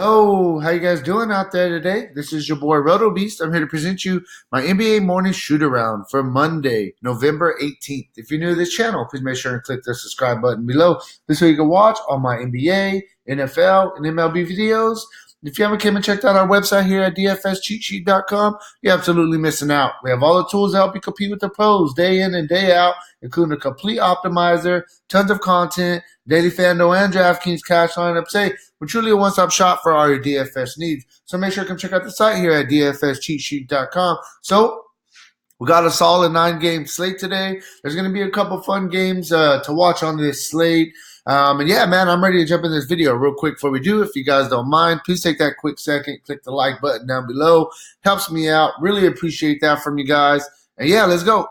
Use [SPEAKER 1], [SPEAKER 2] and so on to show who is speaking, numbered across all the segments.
[SPEAKER 1] Oh, how you guys doing out there today? This is your boy Roto Beast. I'm here to present you my NBA morning shoot around for Monday, November 18th. If you're new to this channel, please make sure and click the subscribe button below. This way you can watch all my NBA, NFL, and MLB videos. If you haven't came and checked out our website here at dfscheatsheet.com, you're absolutely missing out. We have all the tools to help you compete with the pros day in and day out, including a complete optimizer, tons of content, daily Fanduel and Draftkings cash lineups. Hey, we're truly a one-stop shop for all your DFS needs. So make sure to come check out the site here at dfscheatsheet.com. So we got a solid 9-game slate today. There's going to be a couple fun games to watch on this slate. And yeah, man, I'm ready to jump in this video real quick before we do. If you guys don't mind, please take that quick second, click the like button down below. Helps me out. Really appreciate that from you guys. And yeah, let's go.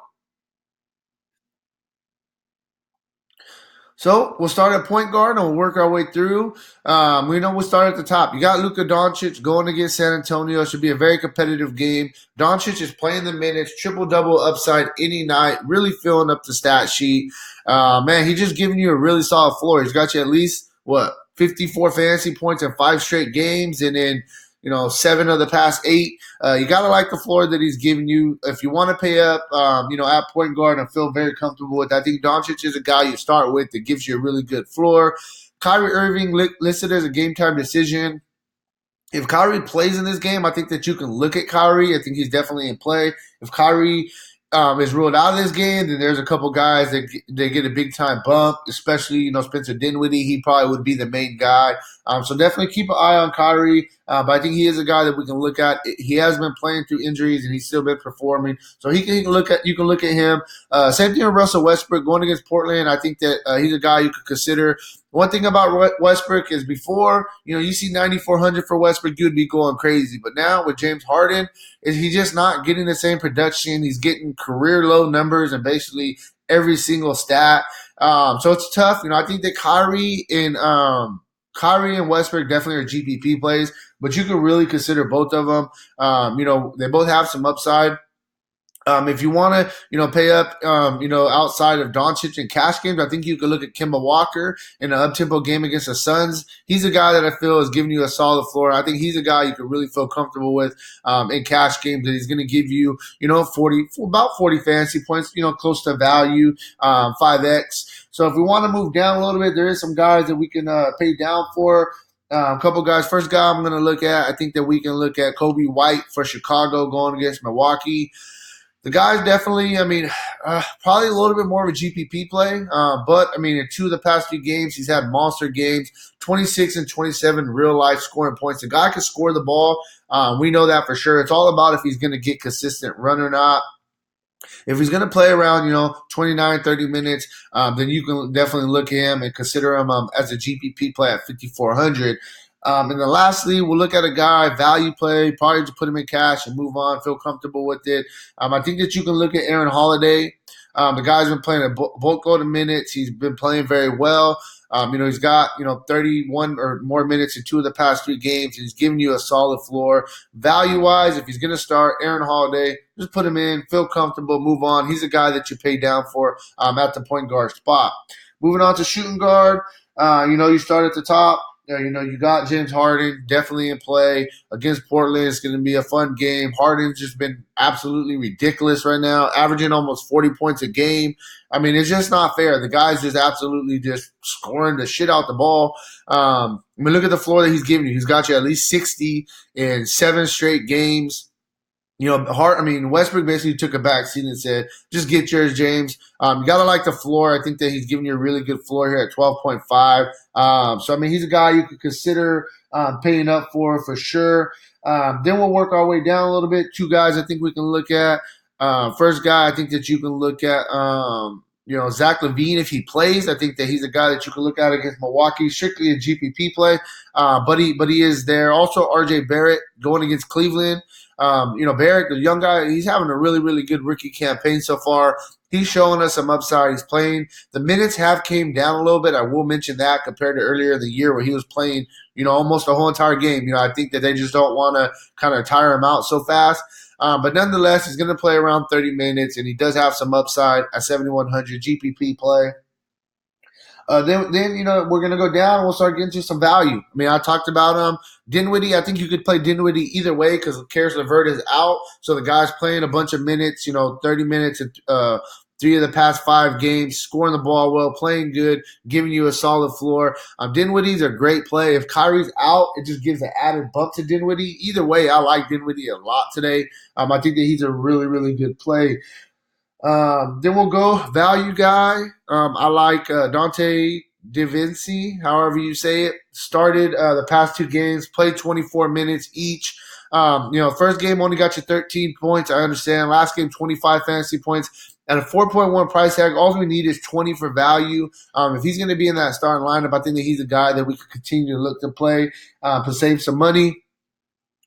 [SPEAKER 1] So we'll start at point guard and we'll work our way through. We'll start at the top. You got Luka Doncic going against San Antonio. It should be a very competitive game. Doncic is playing the minutes, triple-double upside any night, really filling up the stat sheet. Man, he's just giving you a really solid floor. He's got you at least, 54 fantasy points in 5 straight games, and then 7 of the past 8. You got to like the floor that he's giving you. If you want to pay up, at point guard and feel very comfortable with, I think Doncic is a guy you start with that gives you a really good floor. Kyrie Irving listed as a game time decision. If Kyrie plays in this game, I think that you can look at Kyrie. I think he's definitely in play. If Kyrie is ruled out of this game, then there's a couple guys that they get a big time bump, especially Spencer Dinwiddie. He probably would be the main guy. So definitely keep an eye on Kyrie. But I think he is a guy that we can look at. He has been playing through injuries and he's still been performing, so you can look at him. Same thing with Russell Westbrook going against Portland. I think that he's a guy you could consider. One thing about Westbrook is before, you see 9,400 for Westbrook, you'd be going crazy. But now with James Harden, he's just not getting the same production. He's getting career low numbers and basically every single stat. So it's tough. I think that Kyrie and Westbrook definitely are GPP plays, but you can really consider both of them. They both have some upside. If you want to, pay up, outside of Doncic and cash games, I think you could look at Kemba Walker in an up-tempo game against the Suns. He's a guy that I feel is giving you a solid floor. I think he's a guy you could really feel comfortable with in cash games, that he's going to give you, about 40 fantasy points, close to value, 5x. So if we want to move down a little bit, there is some guys that we can pay down for. A couple guys. First guy I'm going to look at, I think that we can look at Coby White for Chicago going against Milwaukee. The guy's definitely, probably a little bit more of a GPP play. But, in 2 of the past 3 games, he's had monster games, 26 and 27 real-life scoring points. The guy can score the ball. We know that for sure. It's all about if he's going to get consistent run or not. If he's going to play around, 29, 30 minutes, then you can definitely look at him and consider him as a GPP play at 5,400. And then lastly, we'll look at a guy, value play, probably just put him in cash and move on, feel comfortable with it. I think that you can look at Aaron Holiday. The guy's been playing a boatload of minutes. He's been playing very well. He's got, 31 or more minutes in 2 of the past 3 games. He's giving you a solid floor. Value-wise, if he's going to start Aaron Holiday, just put him in, feel comfortable, move on. He's a guy that you pay down for at the point guard spot. Moving on to shooting guard, you start at the top. You got James Harden definitely in play against Portland. It's going to be a fun game. Harden's just been absolutely ridiculous right now, averaging almost 40 points a game. It's just not fair. The guy's just absolutely just scoring the shit out the ball. Look at the floor that he's giving you. He's got you at least 60 in 7 straight games. Westbrook basically took a back seat and said, just get yours, James. You got to like the floor. I think that he's giving you a really good floor here at 12.5. He's a guy you could consider paying up for sure. Then we'll work our way down a little bit. 2 guys I think we can look at. First guy I think that you can look at, Zach LaVine, if he plays. I think that he's a guy that you can look at against Milwaukee, strictly a GPP play. But he is there. Also, RJ Barrett going against Cleveland. Barrett, the young guy, he's having a really, really good rookie campaign so far. He's showing us some upside. He's playing. The minutes have came down a little bit. I will mention that compared to earlier in the year where he was playing, almost the whole entire game. I think that they just don't want to kind of tire him out so fast. But nonetheless, he's going to play around 30 minutes, and he does have some upside at 7,100 GPP play. Then we're gonna go down and we'll start getting to some value. I mean, I talked about Dinwiddie. I think you could play Dinwiddie either way because Karis LeVert is out, so the guy's playing a bunch of minutes. 30 minutes and 3 of the past 5 games, scoring the ball well, playing good, giving you a solid floor. Dinwiddie's a great play. If Kyrie's out, it just gives an added bump to Dinwiddie. Either way, I like Dinwiddie a lot today. I think that he's a really, really good play. Then we'll go value guy. I like Dante DiVinci, however you say it. Started the past 2 games, played 24 minutes each. First game only got you 13 points. I understand. Last game, 25 fantasy points. At a 4.1 price tag, all we need is 20 for value. If he's going to be in that starting lineup, I think that he's a guy that we could continue to look to play to save some money.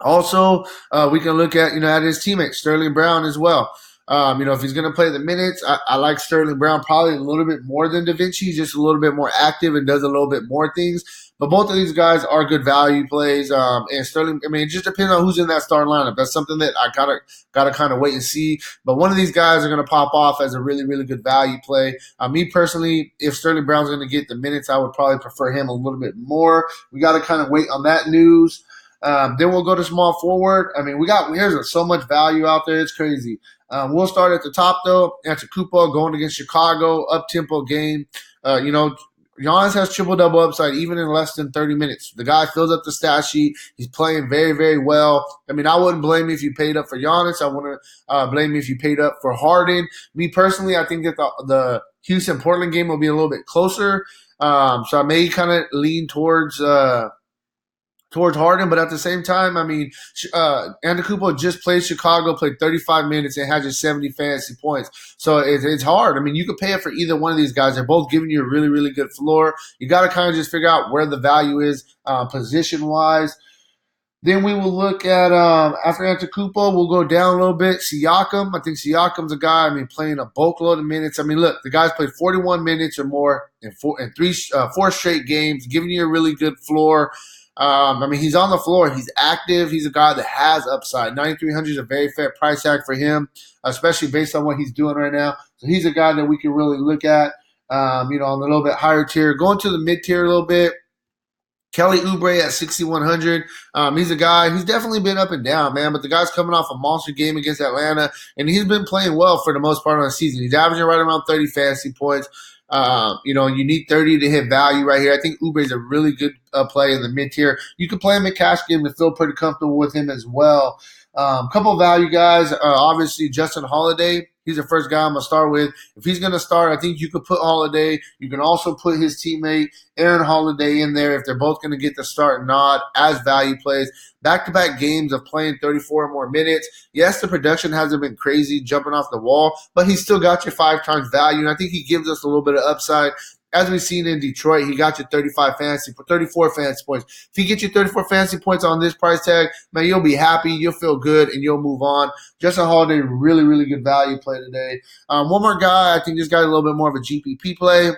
[SPEAKER 1] Also, we can look at his teammate, Sterling Brown, as well. If he's going to play the minutes, I like Sterling Brown probably a little bit more than DaVinci, just a little bit more active and does a little bit more things. But both of these guys are good value plays. And Sterling, it just depends on who's in that starting lineup. That's something that I gotta kind of wait and see. But one of these guys are going to pop off as a really, really good value play. Me personally, if Sterling Brown's going to get the minutes, I would probably prefer him a little bit more. We got to kind of wait on that news. Then we'll go to small forward. Here's so much value out there. It's crazy. We'll start at the top, though. Antetokounmpo going against Chicago, up-tempo game. Giannis has triple-double upside even in less than 30 minutes. The guy fills up the stat sheet. He's playing very, very well. I wouldn't blame you if you paid up for Giannis. I wouldn't blame you if you paid up for Harden. Me personally, I think that the Houston-Portland game will be a little bit closer. So I may kind of lean towards Harden, but at the same time, Antetokounmpo just played Chicago, played 35 minutes, and had just 70 fantasy points. So it's hard. You could pay it for either one of these guys. They're both giving you a really, really good floor. You got to kind of just figure out where the value is position-wise. Then we will look at, after Antetokounmpo, we'll go down a little bit. Siakam. I think Siakam's a guy, playing a bulk load of minutes. Look, the guy's played 41 minutes or more in 4 straight games, giving you a really good floor. He's on the floor. He's active. He's a guy that has upside. 9,300 is a very fair price tag for him, especially based on what he's doing right now. So he's a guy that we can really look at, on the little bit higher tier. Going to the mid-tier a little bit, Kelly Oubre at 6,100. He's a guy, he's definitely been up and down, man, but the guy's coming off a monster game against Atlanta, and he's been playing well for the most part on the season. He's averaging right around 30 fantasy points. You need 30 to hit value right here. I think Oubre is a really good play in the mid-tier. You can play him in cash game and feel pretty comfortable with him as well. Couple of value guys, obviously Justin Holiday. He's the first guy I'm going to start with. If he's going to start, I think you could put Holiday. You can also put his teammate Aaron Holiday in there if they're both going to get the start nod as value plays. Back-to-back games of playing 34 or more minutes. Yes, the production hasn't been crazy jumping off the wall, but he's still got your 5 times value, and I think he gives us a little bit of upside. As we've seen in Detroit, he got you 34 fantasy points. If he gets you 34 fantasy points on this price tag, man, you'll be happy, you'll feel good, and you'll move on. Justin Holiday, really, really good value play today. One more guy, I think this guy's a little bit more of a GPP play.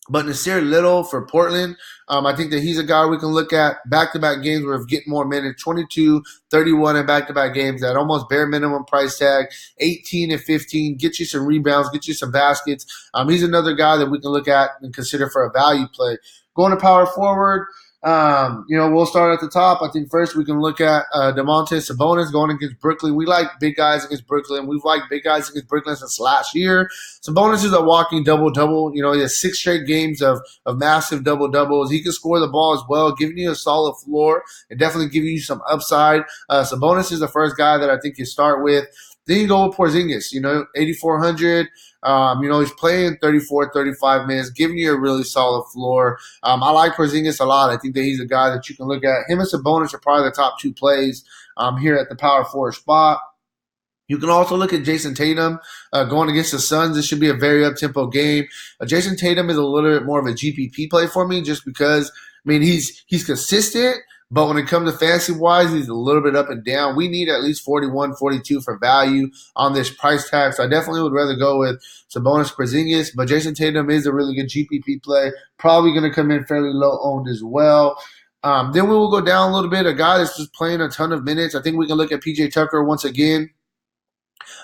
[SPEAKER 1] But Nasir Little for Portland, I think that he's a guy we can look at back-to-back games where we're getting more minutes, 22, 31 in back-to-back games at almost bare minimum price tag, 18 and 15, get you some rebounds, get you some baskets. He's another guy that we can look at and consider for a value play. Going to power forward, we'll start at the top. I think first we can look at Domantas Sabonis going against Brooklyn. We like big guys against Brooklyn. We've liked big guys against Brooklyn since last year. Sabonis is a walking double-double. He has 6 straight games of massive double-doubles. He can score the ball as well, giving you a solid floor and definitely giving you some upside. Sabonis is the first guy that I think you start with. Then you go with Porzingis, 8,400. He's playing 34, 35 minutes, giving you a really solid floor. I like Porzingis a lot. I think that he's a guy that you can look at. Him and Sabonis are probably the top 2 plays here at the power forward spot. You can also look at Jason Tatum going against the Suns. This should be a very up-tempo game. Jason Tatum is a little bit more of a GPP play for me just because, he's consistent, but when it comes to fantasy-wise, he's a little bit up and down. We need at least 41, 42 for value on this price tag, so I definitely would rather go with Sabonis Porzingis, but Jason Tatum is a really good GPP play, probably going to come in fairly low-owned as well. Then we will go down a little bit. A guy that's just playing a ton of minutes. I think we can look at P.J. Tucker once again.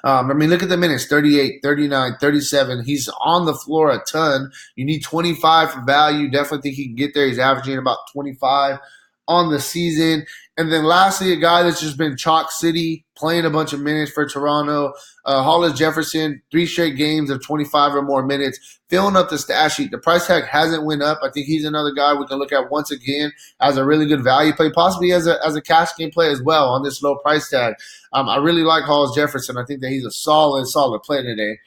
[SPEAKER 1] Look at the minutes, 38, 39, 37. He's on the floor a ton. You need 25 for value. Definitely think he can get there. He's averaging about 25 on the season. And then lastly, a guy that's just been chalk city, playing a bunch of minutes for Toronto. Hollis Jefferson, 3 straight games of 25 or more minutes, filling up the stat sheet. The price tag hasn't went up. I think he's another guy we can look at once again as a really good value play, possibly as a cash game play as well on this low price tag. I really like Hollis Jefferson. I think that he's a solid play today.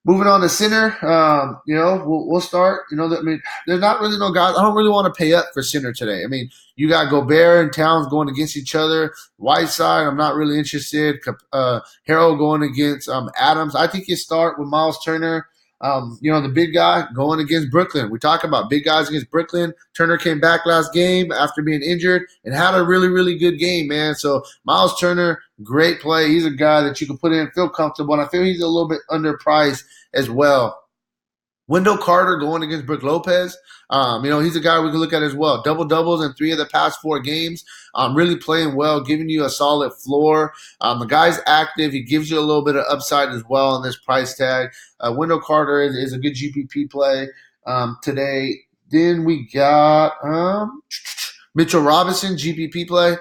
[SPEAKER 1] Moving on to center, we'll start. There's not really no guys. I don't really want to pay up for center today. You got Gobert and Towns going against each other. Whiteside, I'm not really interested. Harrell going against Adams. I think you start with Miles Turner. The big guy going against Brooklyn. We talk about big guys against Brooklyn. Turner came back last game after being injured and had a really, really good game, man. So Miles Turner, great play. He's a guy that you can put in, feel comfortable, and I feel he's a little bit underpriced as well. Wendell Carter going against Brook Lopez. He's a guy we can look at as well. Double-doubles in 3 of the past 4 games. Really playing well, giving you a solid floor. The guy's active. He gives you a little bit of upside as well on this price tag. Wendell Carter is a good GPP play today. Then we got Mitchell Robinson, GPP play.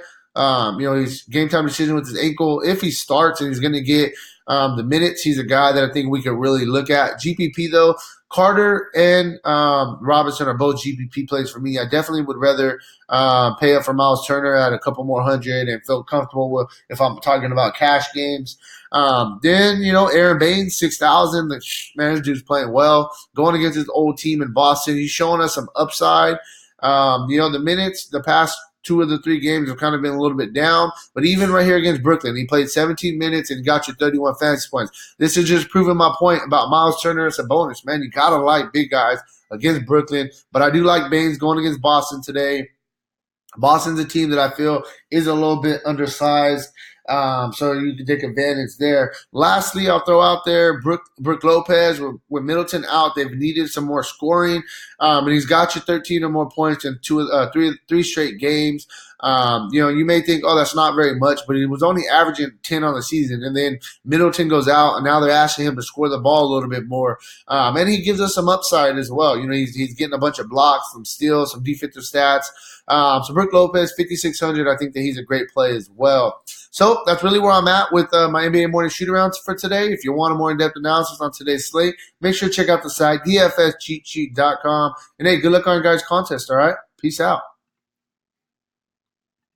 [SPEAKER 1] He's game time decision with his ankle. If he starts and he's going to get the minutes, he's a guy that I think we could really look at. GPP, though, Carter and Robinson are both GPP plays for me. I definitely would rather pay up for Miles Turner at a couple more hundred and feel comfortable with if I'm talking about cash games. Then, Aron Baynes, 6,000. Man, this dude's playing well. Going against his old team in Boston. He's showing us some upside. The minutes, the past 2 of the 3 games have kind of been a little bit down. But even right here against Brooklyn, he played 17 minutes and got you 31 fantasy points. This is just proving my point about Miles Turner as a bonus, man. You got to like big guys against Brooklyn. But I do like Baynes going against Boston today. Boston's a team that I feel is a little bit undersized. So you can take advantage there. Lastly, I'll throw out there Brook Lopez. With Middleton out, they've needed some more scoring, and he's got you 13 or more points in 3 straight games. You may think, oh, that's not very much, but he was only averaging 10 on the season, and then Middleton goes out, and now they're asking him to score the ball a little bit more, and he gives us some upside as well. He's getting a bunch of blocks, some steals, some defensive stats. So Brook Lopez, 5,600, I think that he's a great play as well. So that's really where I'm at with my NBA morning shoot-arounds for today. If you want a more in-depth analysis on today's slate, make sure to check out the site, dfscheatsheet.com. And hey, good luck on your guys' contest, all right? Peace out.